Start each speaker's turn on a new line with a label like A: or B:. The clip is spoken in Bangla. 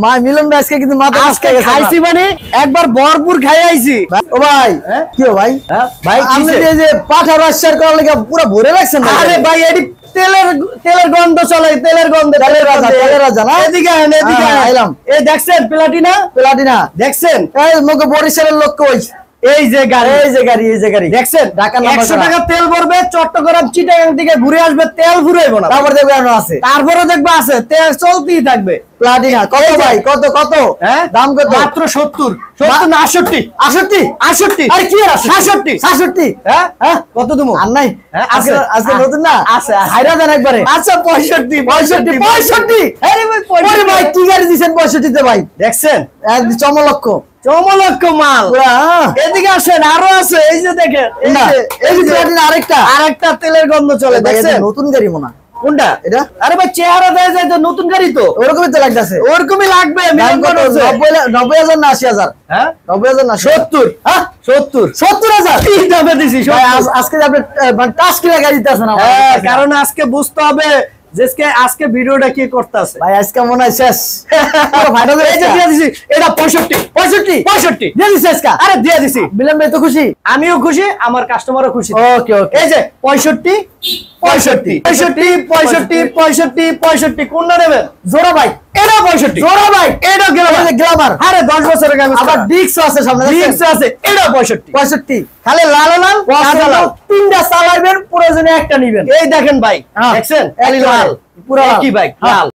A: মা মিলন ভাই আজকে কিন্তু মাথা
B: আজকে খাইছি মানে একবার ভরপুর খাই আইছি।
A: ও ভাই কি ও ভাই
B: ভাই
A: আপনি এই যে পাঠা রাশিয়ার করার লাগা পুরো ভরে রাখছেন ভাই।
B: আরে ভাই এডি তেলের গন্ধ চলে, তেলের গন্ধ,
A: তেলের রাজা না?
B: এদিকে আহেন, এদিকে
A: আইলাম।
B: এই দেখছেন প্লাটিনা দেখছেন?
A: এই মুখে বরিশালের লোক কই
B: এই যে
A: গাড়ি
B: দেখছেন?
A: ঢাকা নাম্বার
B: 100 টাকা তেল ভরবে, চট্টগ্রাম চিটাগাং থেকে ঘুরে আসবে, তেল ফুরাইবো না।
A: তারপর দেখবে আর আছে,
B: তারপরে দেখবে আছে, তেল চলতেই থাকবে।
A: প্লাটিনা কত ভাই, কত
B: হ্যাঁ
A: দাম কত?
B: মাত্র 70 না 68
A: আরে কি আর
B: 66
A: হ্যাঁ
B: হ্যাঁ কত দিমু?
A: আর নাই আজকে নতুন না
B: আছে
A: হাইরা দেন একবারে।
B: আচ্ছা 65
A: আরে ভাই কি গাড়ি দিবেন 65 তে ভাই?
B: দেখছেন
A: চমলক্ষ
B: মাল। এদিকে আসেন, আরো আছে, এই যে দেখেন,
A: এই যে প্লাটিনা
B: আরেকটা তেলের গন্ধ চলে। দেখছেন
A: নতুন গাড়ি মনে হয়
B: কোনটা
A: এটা?
B: আরে ভাই চেহারা দেয় যায় তো নতুন গাড়ি তো
A: ওরকমই তো লাগতেছে।
B: ওরকমই লাগবে।
A: 90,000 না 80,000?
B: হ্যাঁ
A: 90,000 না
B: 70
A: হ্যাঁ
B: 70,000 কি দামে দিছি?
A: আজকে আপনি টাচ কিনা গাড়ি দিতেছেন না?
B: হ্যাঁ, কারণ আজকে বুঝতে হবে যে আজকে ভিডিওটা কি করতেছে।
A: ভাই আজকে মনে হয় শেষ।
B: এই যে দিয়ে দিছি, এটা 65
A: দিয়ে দিছে আজকে।
B: আরে দিয়ে দিছি।
A: মিলন ভাই তো খুশি,
B: আমিও খুশি, আমার কাস্টমারও খুশি।
A: ওকে
B: এই যে 65 কোনটা নেবেন?
A: জোড়া ভাই,
B: এটা 65
A: জোড়া ভাই,
B: এটা
A: গ্লামার।
B: আরে 10 বছরের গাড়ি,
A: আবার ডিক্স আছে সামনে,
B: ডিক্স আছে, এটা 65
A: 65
B: খালি লাল কাঁচা লাল।
A: তিনটা চালাইবেন, প্রয়োজনে একটা নিবেন।
B: এই দেখেন ভাই, দেখছেন? খালি লাল,
A: পুরা
B: কি ভাই লাল।